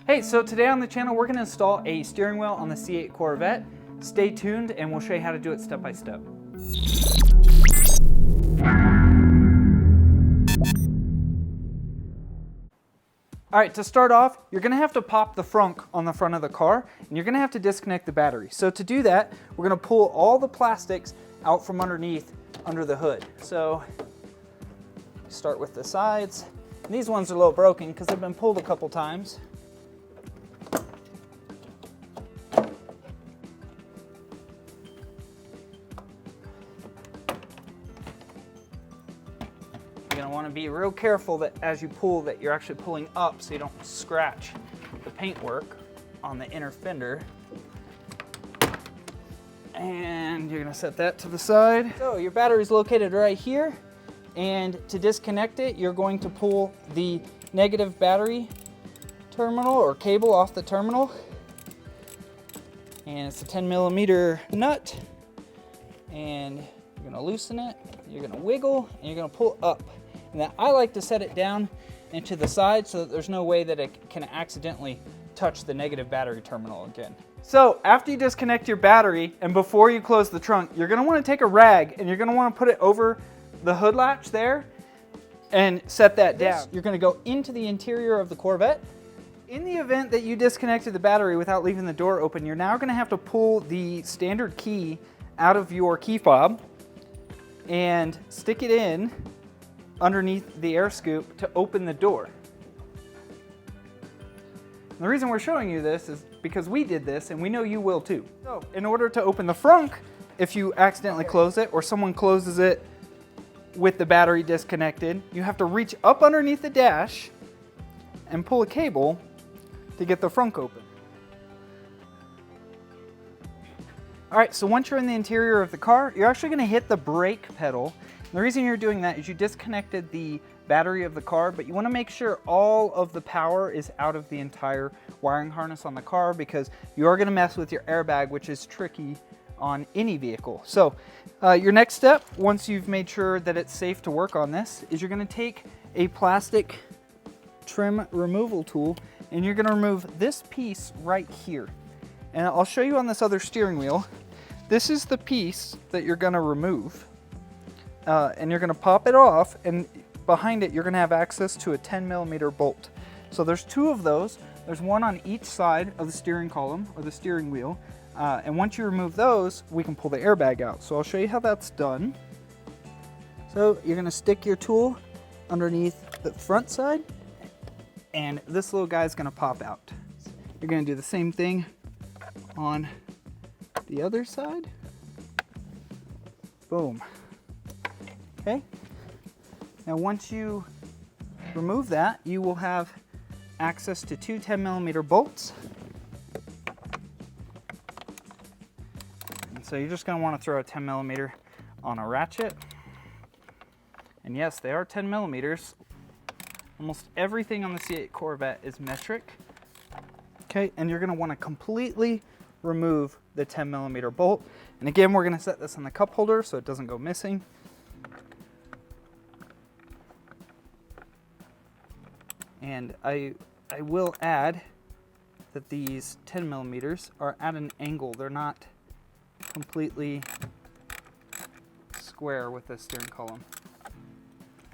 Hey, so today on the channel we're going to install a steering wheel on the C8 Corvette. Stay tuned and we'll show you how to do it step by step. Alright, to start off, you're going to have to pop the frunk on the front of the car and you're going to have to disconnect the battery. So to do that, we're going to pull all the plastics out from underneath under the hood. So start with the sides. And these ones are a little broken because they've been pulled a couple times. You're going to want to be real careful that as you pull that you're actually pulling up so you don't scratch the paintwork on the inner fender. And you're going to set that to the side. So your battery is located right here, and to disconnect it you're going to pull the negative battery terminal or cable off the terminal, and it's a 10mm nut, and you're going to loosen it, you're going to wiggle, and you're going to pull up. And then I like to set it down and to the side so that there's no way that it can accidentally touch the negative battery terminal again. So after you disconnect your battery and before you close the trunk, you're going to want to take a rag and you're going to want to put it over the hood latch there and set that down. You're going to go into the interior of the Corvette. In the event that you disconnected the battery without leaving the door open, you're now going to have to pull the standard key out of your key fob and stick it in underneath the air scoop to open the door. And the reason we're showing you this is because we did this and we know you will too. So in order to open the frunk, if you accidentally close it or someone closes it with the battery disconnected, you have to reach up underneath the dash and pull a cable to get the frunk open. All right, so once you're in the interior of the car, you're actually going to hit the brake pedal. And the reason you're doing that is you disconnected the battery of the car, but you want to make sure all of the power is out of the entire wiring harness on the car, because you are going to mess with your airbag, which is tricky on any vehicle. So your next step, once you've made sure that it's safe to work on this, is you're going to take a plastic trim removal tool and you're going to remove this piece right here. And I'll show you on this other steering wheel. This is the piece that you're going to remove. And you're going to pop it off, and behind it you're going to have access to a 10mm bolt. So there's two of those. There's one on each side of the steering column or the steering wheel. And once you remove those, we can pull the airbag out. So I'll show you how that's done. So you're going to stick your tool underneath the front side, and this little guy is going to pop out. You're going to do the same thing on the other side. Boom. Okay. Now once you remove that, you will have access to two 10mm bolts. And so you're just going to want to throw a 10mm on a ratchet. And yes, they are 10mm. Almost everything on the C8 Corvette is metric. Okay, and you're going to want to completely remove the 10mm bolt. And again, we're going to set this on the cup holder so it doesn't go missing. And I will add that these 10mm are at an angle. They're not completely square with the steering column.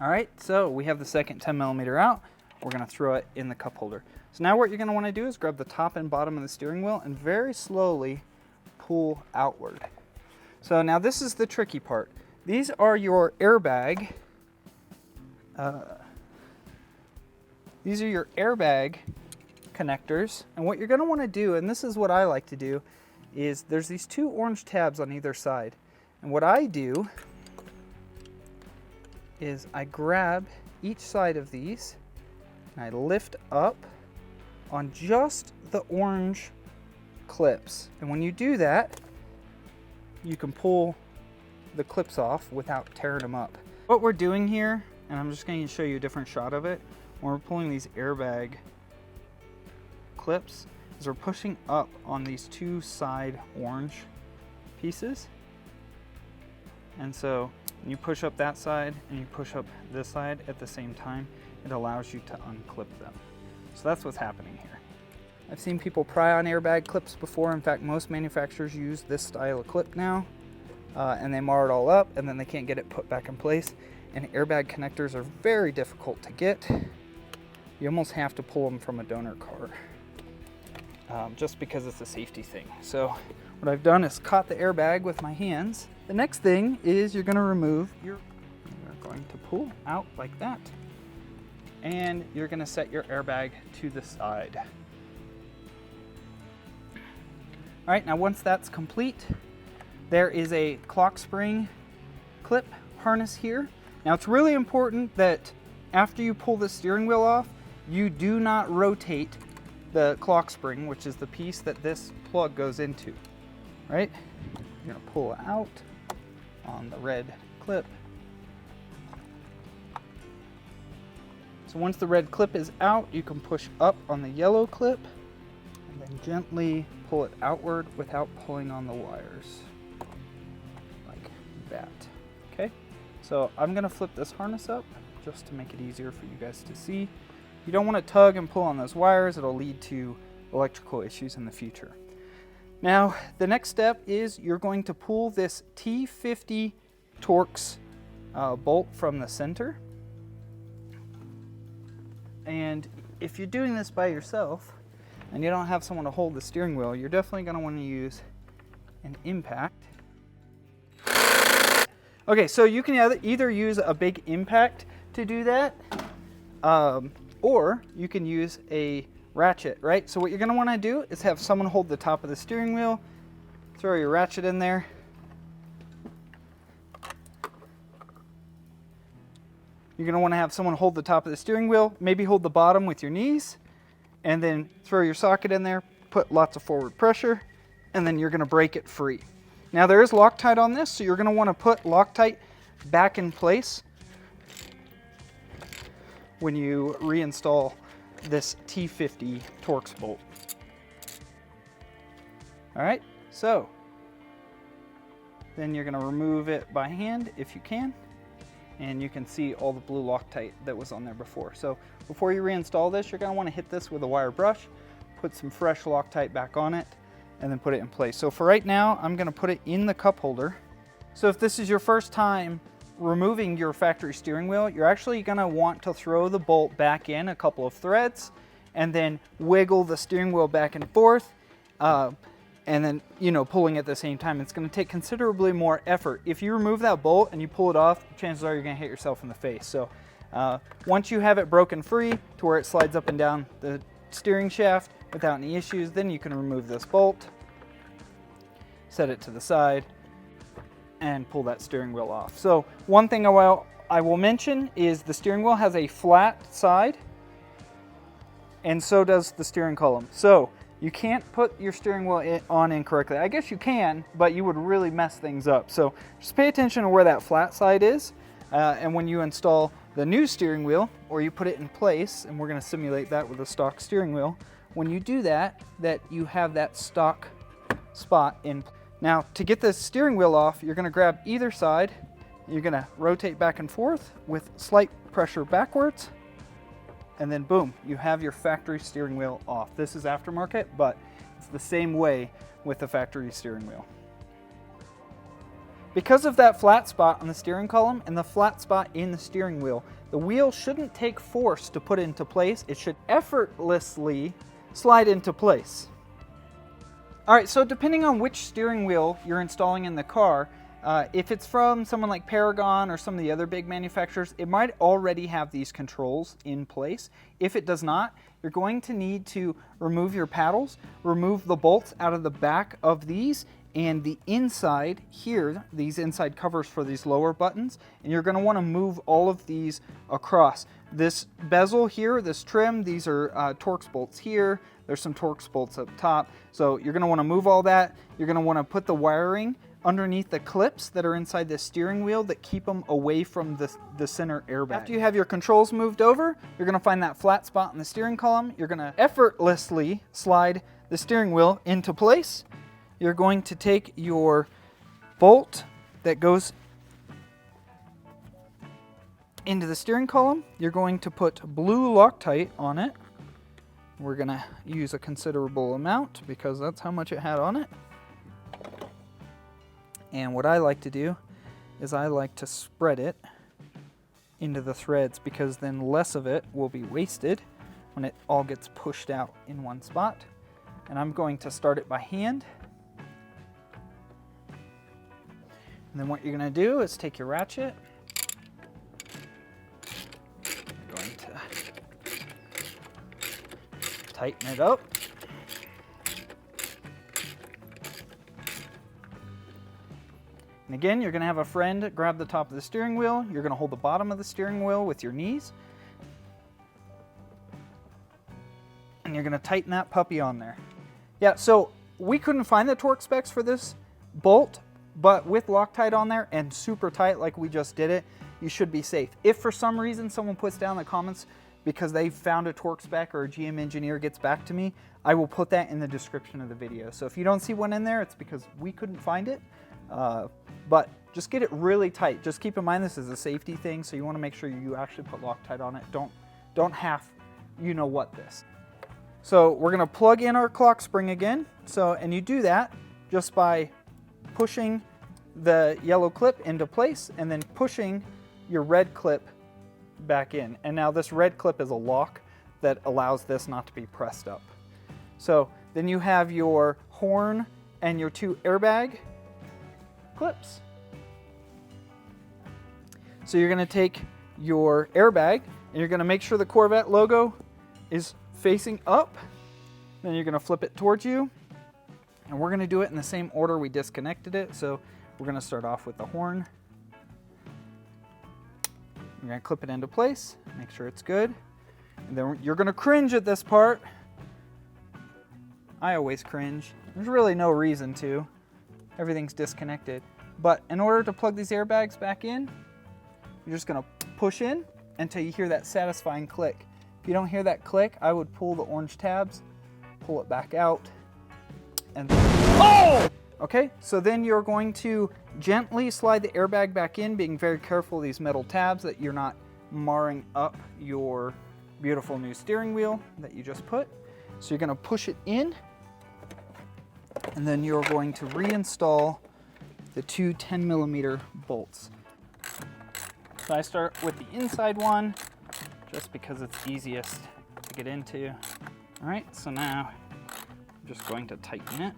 All right, so we have the second 10mm out. We're going to throw it in the cup holder. So now what you're going to want to do is grab the top and bottom of the steering wheel and very slowly pull outward. So now this is the tricky part. These are your airbag. These are your airbag connectors. And what you're going to want to do, and this is what I like to do, is there's these two orange tabs on either side. And what I do is I grab each side of these and I lift up on just the orange clips. And when you do that, you can pull the clips off without tearing them up. What we're doing here, and I'm just going to show you a different shot of it, when we're pulling these airbag clips, is we're pushing up on these two side orange pieces. And so when you push up that side and you push up this side at the same time, it allows you to unclip them. So that's what's happening here. I've seen people pry on airbag clips before. In fact, most manufacturers use this style of clip now, and they mar it all up, and then they can't get it put back in place. And airbag connectors are very difficult to get. You almost have to pull them from a donor car, just because it's a safety thing. So what I've done is caught the airbag with my hands. The next thing is you're going to remove you're going to pull out like that, and you're going to set your airbag to the side. All right, now once that's complete, there is a clock spring clip harness here. Now it's really important that after you pull the steering wheel off, you do not rotate the clock spring, which is the piece that this plug goes into, right? You're gonna pull out on the red clip. So once the red clip is out, you can push up on the yellow clip and then gently pull it outward without pulling on the wires, like that, okay? So I'm gonna flip this harness up just to make it easier for you guys to see. You don't want to tug and pull on those wires. It'll lead to electrical issues in the future. Now, the next step is you're going to pull this T50 Torx bolt from the center. And if you're doing this by yourself and you don't have someone to hold the steering wheel, you're definitely going to want to use an impact. Okay, so you can either use a big impact to do that, or you can use a ratchet, right? So what you're gonna wanna do is have someone hold the top of the steering wheel, throw your ratchet in there. You're gonna wanna have someone hold the top of the steering wheel, maybe hold the bottom with your knees, and then throw your socket in there, put lots of forward pressure, and then you're gonna break it free. Now there is Loctite on this, so you're gonna wanna put Loctite back in place when you reinstall this T50 Torx bolt. All right, so then you're gonna remove it by hand if you can, and you can see all the blue Loctite that was on there before. So before you reinstall this, you're gonna wanna hit this with a wire brush, put some fresh Loctite back on it, and then put it in place. So for right now, I'm gonna put it in the cup holder. So if this is your first time removing your factory steering wheel, you're actually going to want to throw the bolt back in a couple of threads and then wiggle the steering wheel back and forth, and then, you know, pulling at the same time. It's going to take considerably more effort. If you remove that bolt and you pull it off, chances are you're going to hit yourself in the face. So once you have it broken free to where it slides up and down the steering shaft without any issues, then you can remove this bolt, set it to the side, and pull that steering wheel off. So one thing I will mention is the steering wheel has a flat side, and so does the steering column. So you can't put your steering wheel on incorrectly. I guess you can, but you would really mess things up. So just pay attention to where that flat side is, and when you install the new steering wheel, or you put it in place, and we're gonna simulate that with a stock steering wheel, when you do that, you have that stock spot in place. Now, to get the steering wheel off, you're going to grab either side. You're going to rotate back and forth with slight pressure backwards, and then boom, you have your factory steering wheel off. This is aftermarket, but it's the same way with the factory steering wheel. Because of that flat spot on the steering column and the flat spot in the steering wheel, the wheel shouldn't take force to put into place. It should effortlessly slide into place. All right, so depending on which steering wheel you're installing in the car, if it's from someone like Paragon or some of the other big manufacturers, it might already have these controls in place. If it does not, you're going to need to remove your paddles, remove the bolts out of the back of these, and the inside here, these inside covers for these lower buttons, and you're going to want to move all of these across. This bezel here, this trim, these are Torx bolts here. There's some Torx bolts up top. So you're going to want to move all that. You're going to want to put the wiring underneath the clips that are inside the steering wheel that keep them away from the center airbag. After you have your controls moved over, you're going to find that flat spot in the steering column. You're going to effortlessly slide the steering wheel into place. You're going to take your bolt that goes into the steering column. You're going to put blue Loctite on it, We're gonna use a considerable amount because that's how much it had on it. And what I like to do is I like to spread it into the threads because then less of it will be wasted when it all gets pushed out in one spot. And I'm going to start it by hand. And then what you're gonna do is take your ratchet. You're going to tighten it up. And again, you're gonna have a friend grab the top of the steering wheel. You're gonna hold the bottom of the steering wheel with your knees. And you're gonna tighten that puppy on there. Yeah, so we couldn't find the torque specs for this bolt, but with Loctite on there and super tight like we just did it, you should be safe. If for some reason someone puts down in the comments because they found a torque spec or a GM engineer gets back to me, I will put that in the description of the video. So if you don't see one in there, it's because we couldn't find it. But just get it really tight. Just keep in mind this is a safety thing, so you want to make sure you actually put Loctite on it. Don't half you know what this. So we're going to plug in our clock spring again. And you do that just by pushing the yellow clip into place and then pushing your red clip back in. And now this red clip is a lock that allows this not to be pressed up. So then you have your horn and your two airbag clips. So you're going to take your airbag and you're going to make sure the Corvette logo is facing up. Then you're going to flip it towards you. And we're going to do it in the same order we disconnected it. So we're going to start off with the horn. You're going to clip it into place, make sure it's good. And then you're going to cringe at this part. I always cringe. There's really no reason to. Everything's disconnected. But in order to plug these airbags back in, you're just going to push in until you hear that satisfying click. If you don't hear that click, I would pull the orange tabs, pull it back out, and oh! Okay, so then you're going to gently slide the airbag back in, being very careful of these metal tabs that you're not marring up your beautiful new steering wheel that you just put. So you're going to push it in, and then you're going to reinstall the two 10mm bolts. So I start with the inside one, just because it's easiest to get into. All right, so now I'm just going to tighten it.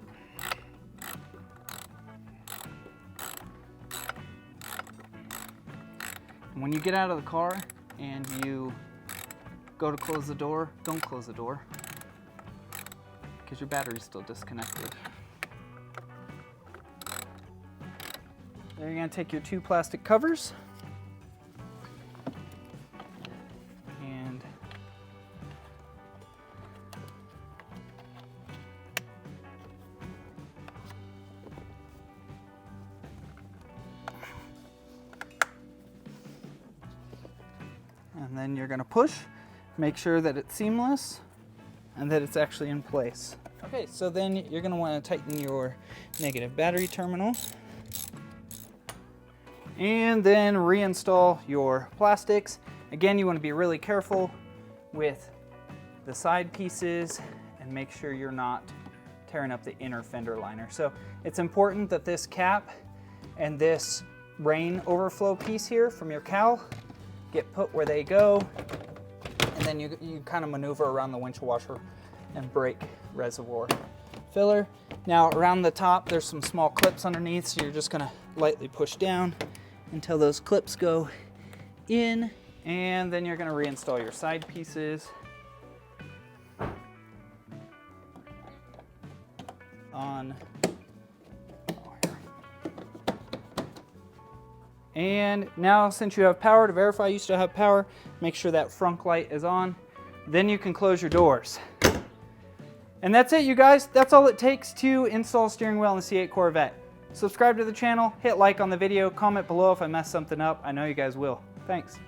When you get out of the car and you go to close the door, don't close the door because your battery's still disconnected. Then you're going to take your two plastic covers and then you're going to push, make sure that it's seamless and that it's actually in place. Okay, so then you're going to want to tighten your negative battery terminal and then reinstall your plastics. Again, you want to be really careful with the side pieces and make sure you're not tearing up the inner fender liner. So it's important that this cap and this rain overflow piece here from your cowl get put where they go, and then you kind of maneuver around the windshield washer and brake reservoir filler. Now around the top there's some small clips underneath, so you're just going to lightly push down until those clips go in, and then you're going to reinstall your side pieces on. And now, since you have power, to verify you still have power, make sure that front light is on. Then you can close your doors. And that's it, you guys. That's all it takes to install steering wheel on the C8 Corvette. Subscribe to the channel, hit like on the video, comment below if I messed something up. I know you guys will. Thanks.